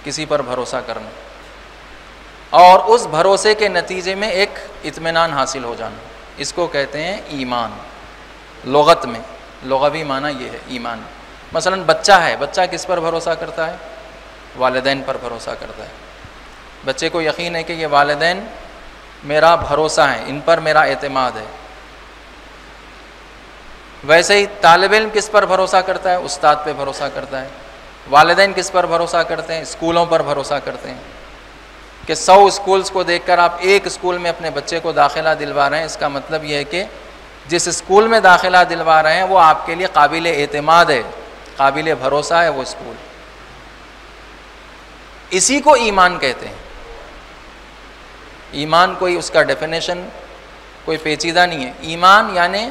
किसी पर भरोसा करना, और उस भरोसे के नतीजे में एक इत्मीनान हासिल हो जाना, इसको कहते हैं ईमान। लुगत में लुगवी माना ये है ईमान। मसलन बच्चा है, बच्चा किस पर भरोसा करता है? वालिदैन पर भरोसा करता है। बच्चे को यकीन है कि ये वालिदैन मेरा भरोसा है, इन पर मेरा एतमाद है। वैसे ही तालिब इल्म किस पर भरोसा करता है? उस्ताद पे भरोसा करता है। वालिदैन किस पर भरोसा करते हैं? स्कूलों पर भरोसा करते हैं कि 100 स्कूल्स को देखकर आप एक स्कूल में अपने बच्चे को दाखिला दिलवा रहे हैं, इसका मतलब यह है कि जिस स्कूल में दाखिला दिलवा रहे हैं वो आपके लिए काबिल एतमाद है, काबिल भरोसा है वो स्कूल। इसी को ईमान कहते हैं। ईमान कोई उसका डेफिनेशन कोई पेचीदा नहीं है। ईमान यानी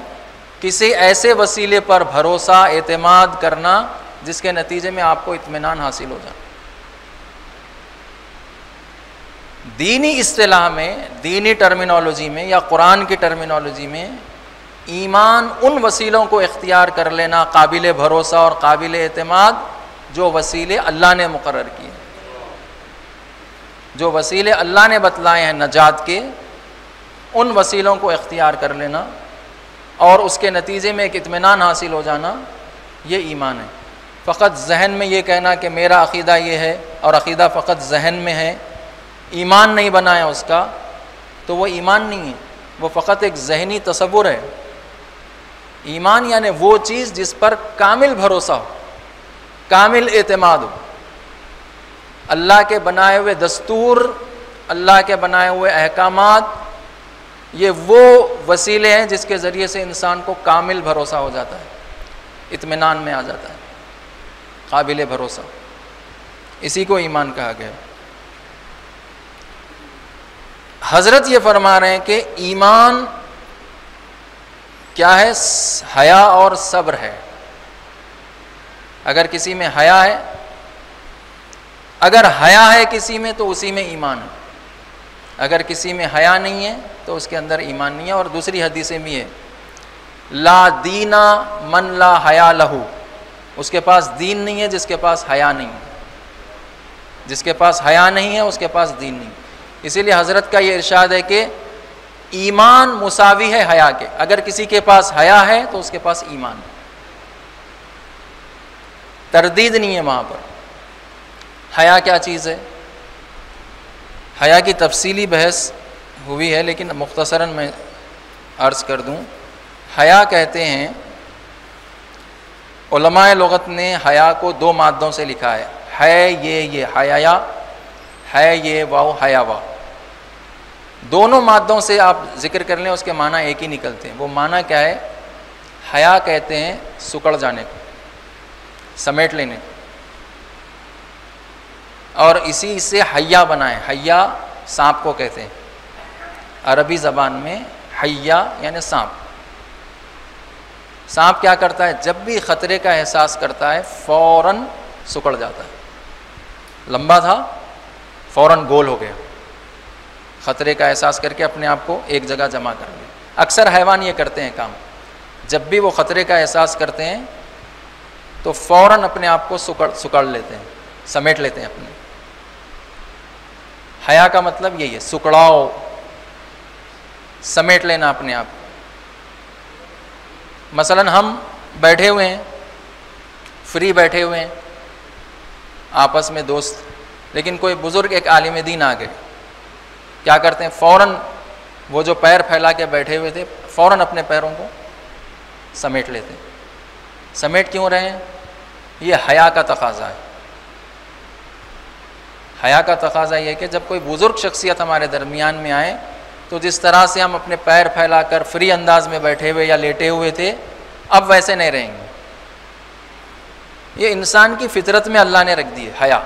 किसी ऐसे वसीले पर भरोसा एतमाद करना जिसके नतीजे में आपको इत्मीनान हासिल हो जाए। दीनी इस्तिलाह में, दीनी टर्मिनोलॉजी में या कुरान की टर्मिनोलॉजी में ईमान उन वसीलों को इख्तियार कर लेना काबिल भरोसा और काबिल एतमाद जो वसीले अल्लाह ने मुकर्रर किए, जो वसीले अल्लाह ने बतलाए हैं नजात के, उन वसीलों को इख्तियार कर लेना और उसके नतीजे में एक इत्मीनान हासिल हो जाना, ये ईमान है। फ़कत जहन में ये कहना कि मेरा अक़ीदा ये है और अक़ीदा फ़कत जहन में है, ईमान नहीं बना है उसका, तो वो ईमान नहीं है, वो फ़कत एक जहनी तसव्वुर है। ईमान यानी वो चीज़ जिस पर कामिल भरोसा हो, कामिल एतमाद हो। अल्लाह के बनाए हुए दस्तूर, अल्लाह के बनाए हुए अहकामात, ये वो वसीले हैं जिसके ज़रिए से इंसान को कामिल भरोसा हो जाता है, इत्मीनान में आ जाता है, काबिल भरोसा। इसी को ईमान कहा गया। हज़रत ये फरमा रहे हैं कि ईमान क्या है? हया और सब्र है। अगर किसी में हया है, अगर हया है किसी में तो उसी में ईमान है। अगर किसी में हया नहीं है तो उसके अंदर ईमान नहीं है। और दूसरी हदीसें भी है, ला दीना मन ला हया लहू, उसके पास दीन नहीं है जिसके पास हया नहीं है, जिसके पास हया नहीं है उसके पास दीन नहीं। इसीलिए हज़रत का ये इरशाद है कि ईमान मुसावी है हया के। अगर किसी के पास हया है तो उसके पास ईमान है, तरदीद नहीं है वहाँ पर। हया क्या चीज़ है? हया की तफसीली बहस हुई है, लेकिन मुख्तसरन मैं अर्ज़ कर दूँ। हया कहते हैं, उलमाए लुगत ने हया को 2 मादों से लिखा है ये हया है ये वाओ हया वा। दोनों मादों से आप जिक्र कर लें उसके माना एक ही निकलते हैं। वो माना क्या है? हया कहते हैं सुकड़ जाने को, समेट लेने को, और इसी से हया बनाए। हया सांप को कहते हैं, अरबी ज़बान में हया यानी सांप। सांप क्या करता है? जब भी ख़तरे का एहसास करता है फ़ौरन सुकड़ जाता है। लंबा था, फ़ौरन गोल हो गया, ख़तरे का एहसास करके अपने आप को एक जगह जमा कर लिया। अक्सर हैवान ये करते हैं काम, जब भी वो ख़तरे का एहसास करते हैं तो फ़ौरन अपने आप को सुकड़ लेते हैं, समेट लेते हैं अपने। हया का मतलब यही है, सुकड़ाओ, समेट लेना अपने आप। मसलन हम बैठे हुए हैं, फ्री बैठे हुए हैं, आपस में दोस्त लेकिन कोई बुज़ुर्ग एक आलिम दीन आ गए, क्या करते हैं, फ़ौरन वो जो पैर फैला के बैठे हुए थे फ़ौरन अपने पैरों को समेट लेते हैं। समेट क्यों रहे हैं? ये हया का तकाज़ा है। हया का तकाज़ा ये है कि जब कोई बुज़ुर्ग शख्सियत हमारे दरमियान में आए तो जिस तरह से हम अपने पैर फैलाकर फ्री अंदाज में बैठे हुए या लेटे हुए थे, अब वैसे नहीं रहेंगे। ये इंसान की फितरत में अल्लाह ने रख दी है हया।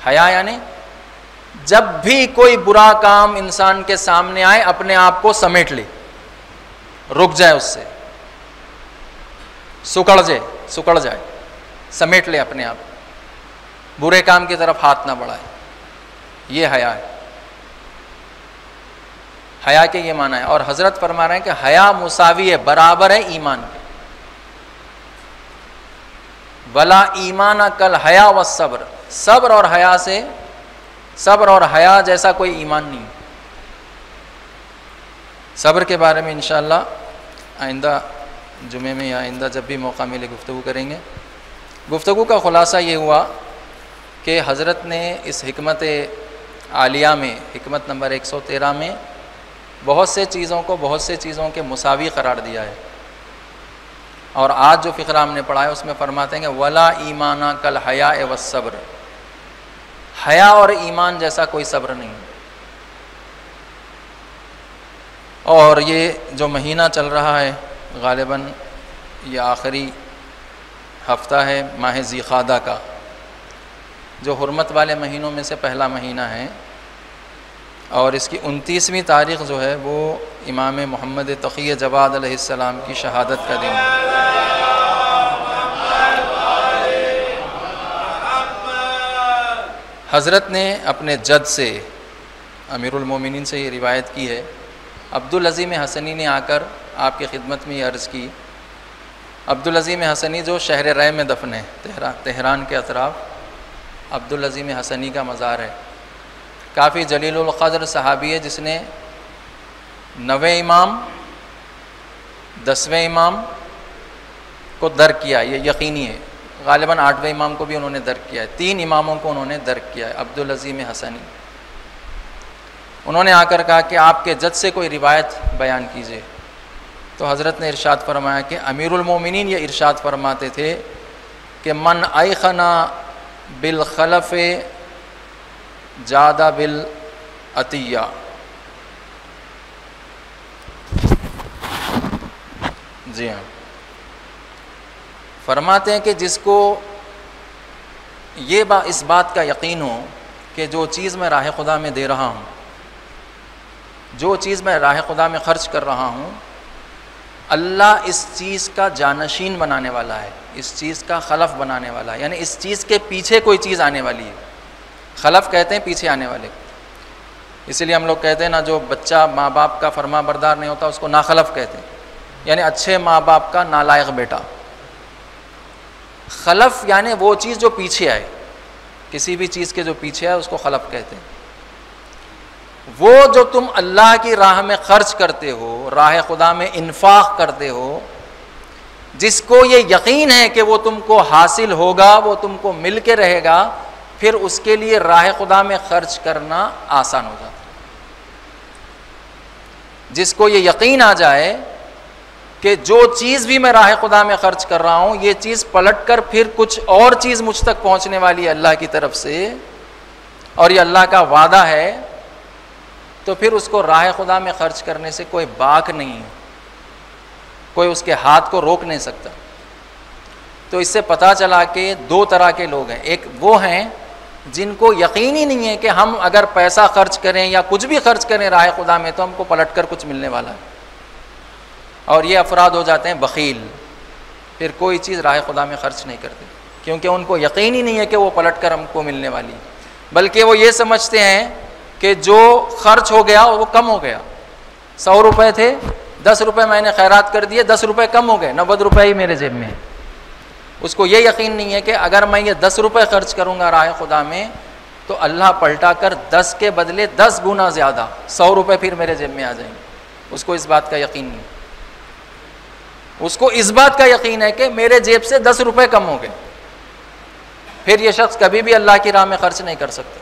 हया यानी जब भी कोई बुरा काम इंसान के सामने आए अपने आप को समेट ले, रुक जाए, उससे सुकड़ जाए, समेट ले अपने आप, बुरे काम की तरफ हाथ ना बढ़ाए। ये हया है। हया के ये माना है। और हजरत फरमा रहे हैं कि हया मुसावी है, बराबर है ईमान के। वला ईमान कल हया व सब्र, सब्र और हया से, सब्र और हया जैसा कोई ईमान नहीं। सब्र के बारे में इंशाअल्लाह आइंदा जुमे में या आइंदा जब भी मौका मिले गुफ्तगू करेंगे। गुफ्तगू का ख़ुलासा ये हुआ कि हज़रत ने इस हिकमत आलिया में, हिकमत नंबर 113 में बहुत से चीज़ों को बहुत से चीज़ों के मुसावी करार दिया है। और आज जो फ़िक्रा हमने पढ़ा है उसमें फरमाते हैं कि वला ईमाना कल हया व सब्र, हया और ईमान जैसा कोई सब्र नहीं। और ये जो महीना चल रहा है गालिबन ये आखिरी हफ्ता है माह ज़ीक़ादा का, जो हुर्मत वाले महीनों में से पहला महीना है। और इसकी 29वीं तारीख़ जो है वो इमाम मोहम्मद तक़ी जवाद अलैहिस्सलाम की शहादत का दिन है। हज़रत ने अपने जद से, अमीरुल मोमिनीन से ये रिवायत की है, अब्दुल अज़ीम हसनी ने आकर आपकी खिदमत में ये अर्ज़ की। अब्दुल अज़ीम हसनी जो शहर रै में दफन है, तेहरान के अतराफ़ अब्दुल अज़ीम हसनी का मज़ार है। काफ़ी जलीलुल क़द्र सहाबी है जिसने 9वें इमाम 10वें इमाम को दर किया, ये यकीनी है। गालिबन 8वें इमाम को भी उन्होंने दर्क किया है। 3 इमामों को उन्होंने दर्क किया है। अब्दुल अज़ीम हसनी, उन्होंने आकर कहा कि आपके जद से कोई रिवायत बयान कीजिए। तो हज़रत ने इरशाद फरमाया कि अमीरुल मोमिनीन ये इरशाद फरमाते थे कि मन आइखना बिल खलफ़ जादा बिल अतिया, जी हाँ, फरमाते हैं कि जिसको ये इस बात का यकीन हो कि जो चीज़ मैं राह खुदा में दे रहा हूँ, जो चीज़ मैं राह खुदा में ख़र्च कर रहा हूँ, अल्लाह इस चीज़ का जानशीन बनाने वाला है, इस चीज़ का खलफ बनाने वाला है। यानी इस चीज़ के पीछे कोई चीज़ आने वाली है। खलफ कहते हैं पीछे आने वाले। इसीलिए हम लोग कहते हैं ना, जो बच्चा माँ बाप का फरमा बरदार नहीं होता उसको नाखलफ कहते हैं, यानी अच्छे माँ बाप का नालायक बेटा। खलफ यानी वो चीज़ जो पीछे आए, किसी भी चीज़ के जो पीछे आए उसको खलफ कहते हैं। वो जो तुम अल्लाह की राह में खर्च करते हो, राह खुदा में इन्फाक करते हो, जिसको ये यकीन है कि वो तुमको हासिल होगा, वो तुमको मिल के रहेगा, फिर उसके लिए राह खुदा में खर्च करना आसान हो जाता है। जिसको ये यकीन आ जाए कि जो चीज़ भी मैं राह खुदा में खर्च कर रहा हूँ, ये चीज़ पलट कर फिर कुछ और चीज़ मुझ तक पहुँचने वाली है अल्लाह की तरफ से, और ये अल्लाह का वादा है, तो फिर उसको राह खुदा में खर्च करने से कोई बाक नहीं है, कोई उसके हाथ को रोक नहीं सकता। तो इससे पता चला कि 2 तरह के लोग हैं। एक वो हैं जिनको यकीन ही नहीं है कि हम अगर पैसा खर्च करें या कुछ भी खर्च करें राह खुदा में तो हमको पलट कर कुछ मिलने वाला है, और ये अफराद हो जाते हैं बखील, फिर कोई चीज़ राह खुदा में खर्च नहीं करते, क्योंकि उनको यकीन ही नहीं है कि वो पलट कर हमको मिलने वाली, बल्कि वो ये समझते हैं कि जो खर्च हो गया वो कम हो गया। 100 रुपये थे, 10 रुपये मैंने खैरात कर दिए, 10 रुपये कम हो गए, 90 रुपये ही मेरे जेब में है। उसको ये यकीन नहीं है कि अगर मैं ये 10 रुपये खर्च करूँगा राह खुदा में तो अल्लाह पलटा कर 10 के बदले 10 गुना ज़्यादा 100 रुपये फिर मेरे जेब में आ जाएंगे। उसको इस बात का यकीन नहीं। उसको इस बात का यकीन है कि मेरे जेब से 10 रुपये कम हो गए, फिर ये शख्स कभी भी अल्लाह की राह में खर्च नहीं कर सकता।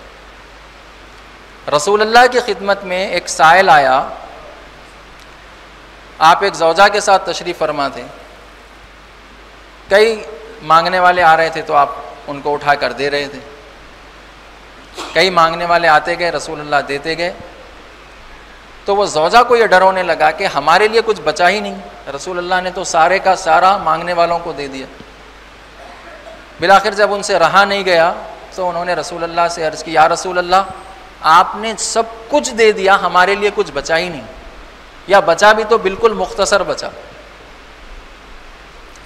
रसूलुल्लाह की खिदमत में एक साइल आया, आप एक ज़ौजा के साथ तशरीफ़ फरमा थे, कई मांगने वाले आ रहे थे तो आप उनको उठा कर दे रहे थे, कई मांगने वाले आते गए, रसूलुल्लाह देते गए। तो वो ज़ौजा को ये डर होने लगा कि हमारे लिए कुछ बचा ही नहीं, रसूलुल्लाह ने तो सारे का सारा मांगने वालों को दे दिया। बिलाखिर जब उनसे रहा नहीं गया तो उन्होंने रसूलुल्लाह से अर्ज़ की, या रसूलुल्लाह आपने सब कुछ दे दिया, हमारे लिए कुछ बचा ही नहीं, या बचा भी तो बिल्कुल मुख्तसर बचा।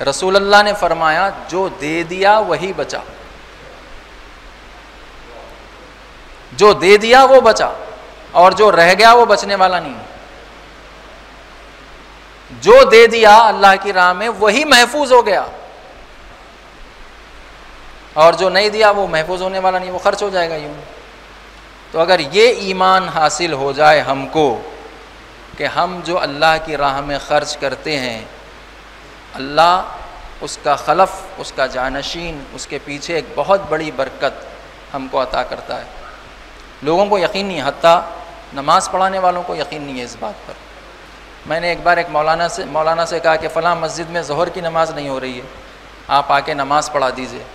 रसूलुल्लाह ने फरमाया, जो दे दिया वही बचा, जो दे दिया वो बचा, और जो रह गया वो बचने वाला नहीं। जो दे दिया अल्लाह की राह में वही महफूज हो गया, और जो नहीं दिया वो महफूज होने वाला नहीं, वो खर्च हो जाएगा यूं। तो अगर ये ईमान हासिल हो जाए हमको कि हम जो अल्लाह की राह में खर्च करते हैं, अल्लाह उसका खलफ, उसका जानशीन, उसके पीछे एक बहुत बड़ी बरकत हमको अता करता है। लोगों को यकीन नहीं, हत्ता नमाज़ पढ़ाने वालों को यकीन नहीं है इस बात पर। मैंने एक बार एक मौलाना से कहा कि फ़लाँ मस्जिद में ज़ोहर की नमाज़ नहीं हो रही है, आप आके नमाज़ पढ़ा दीजिए।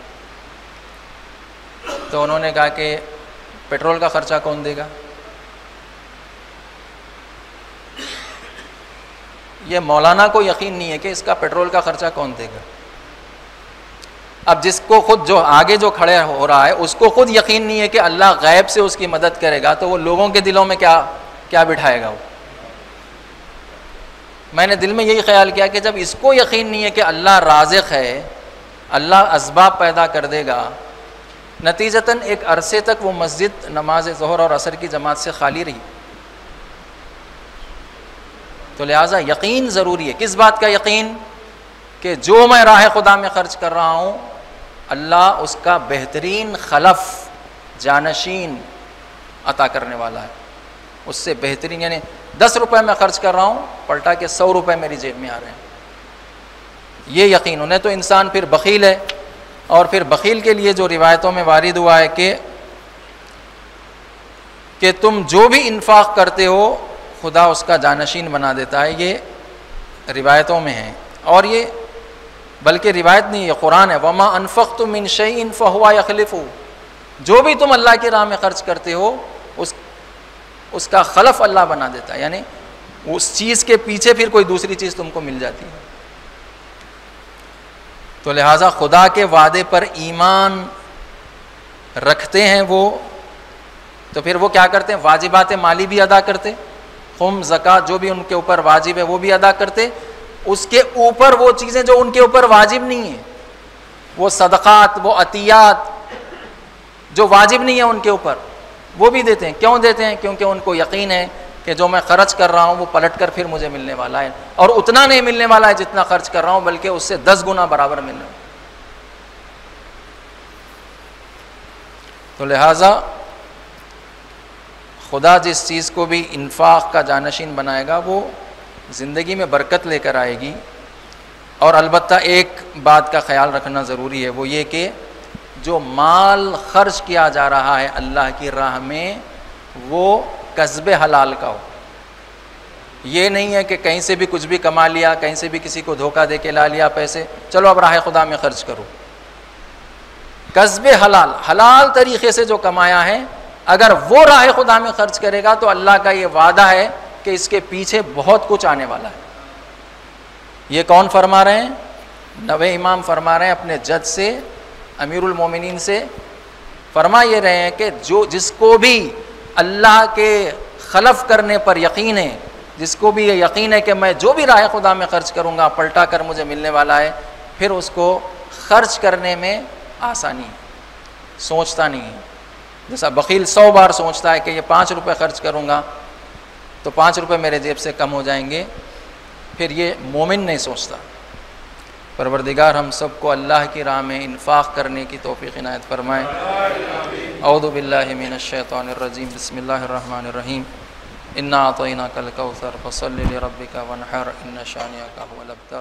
तो उन्होंने कहा कि पेट्रोल का ख़र्चा कौन देगा? ये मौलाना को यकीन नहीं है कि इसका पेट्रोल का ख़र्चा कौन देगा। अब जिसको खुद, जो आगे जो खड़े हो रहा है, उसको खुद यकीन नहीं है कि अल्लाह गैब से उसकी मदद करेगा, तो वो लोगों के दिलों में क्या बिठाएगा वो। मैंने दिल में यही ख्याल किया कि जब इसको यकीन नहीं है कि अल्लाह राज़िक़ है, अल्लाह असबाब पैदा कर देगा, नतीजतन एक अरसे तक वो मस्जिद नमाज ज़ोहर और असर की जमात से खाली रही। तो लिहाजा यकीन ज़रूरी है। किस बात का यकीन? कि जो मैं राह खुदा में ख़र्च कर रहा हूँ, अल्लाह उसका बेहतरीन खलफ, जानशीन अता करने वाला है। उससे बेहतरीन, यानी 10 रुपये में ख़र्च कर रहा हूँ, पलटा के 100 रुपये मेरी जेब में आ रहे हैं। ये यकीन। उन्हें तो इंसान फिर बख़ील है, और फिर बख़ील के लिए जो रिवायतों में वारिद हुआ है कि तुम जो भी इन्फाक़ करते हो खुदा उसका जानशीन बना देता है, ये रिवायतों में है। और ये बल्कि रिवायत नहीं, ये कुरान है। वमा अनफ़क़्तुम मिन शैइन फ़हुवा यख़लिफ़ु, जो भी तुम अल्लाह की राह में ख़र्च करते हो उसका खलफ अल्लाह बना देता है, यानी उस चीज़ के पीछे फिर कोई दूसरी चीज़ तुमको मिल जाती है। तो लिहाजा खुदा के वादे पर ईमान रखते हैं वो, तो फिर वो क्या करते हैं? वाजिबात माली भी अदा करते, खुम ज़कात जो भी उनके ऊपर वाजिब है वो भी अदा करते। उसके ऊपर वो चीज़ें जो उनके ऊपर वाजिब नहीं है, वो सदक़ात, वो अतियात जो वाजिब नहीं है उनके ऊपर, वो भी देते हैं। क्यों देते हैं? क्योंकि उनको यकीन है कि जो मैं ख़र्च कर रहा हूँ वो पलट कर फिर मुझे मिलने वाला है, और उतना नहीं मिलने वाला है जितना खर्च कर रहा हूँ, बल्कि उससे 10 गुना बराबर मिलने वाला। तो लिहाजा खुदा जिस चीज़ को भी इन्फाक़ का जानशीन बनाएगा वो ज़िंदगी में बरकत लेकर आएगी। और अलबत्ता एक बात का ख़याल रखना ज़रूरी है, वो ये कि जो माल खर्च किया जा रहा है अल्लाह की राह में, वो कस्बे हलाल का हो। ये नहीं है कि कहीं से भी कुछ भी कमा लिया, कहीं से भी किसी को धोखा दे के ला लिया पैसे, चलो अब राह खुदा में खर्च करो। कस्बे हलाल, हलाल तरीक़े से जो कमाया है, अगर वो राह खुदा में खर्च करेगा तो अल्लाह का ये वादा है कि इसके पीछे बहुत कुछ आने वाला है। ये कौन फरमा रहे हैं? नबी इमाम फरमा रहे हैं अपने जज से, अमीरुल मोमिनीन से फरमा ये रहे हैं कि जिसको भी अल्लाह के खलफ करने पर यकीन है, जिसको भी ये यकीन है कि मैं जो भी राह खुदा में खर्च करूँगा पलटा कर मुझे मिलने वाला है, फिर उसको खर्च करने में आसानी है, सोचता नहीं है। जैसा बख़ील 100 बार सोचता है कि ये 5 रुपये खर्च करूँगा तो 5 रुपये मेरे जेब से कम हो जाएंगे, फिर ये मोमिन नहीं सोचता। परवरदिगार हम सबको अल्लाह की राह में इन्फाक़ करने की तौफ़ीक़ इनायत फरमाए। औज़ु बिल्लाहि मिनश शैतानिर रजीम, बिस्मिल्लाहिर रहमानिर रहीम। इन्ना अतैनाकल कौसर फसल्लि लिरब्बिका वन्हर, इन्न शानिअका हुवल अब्तर।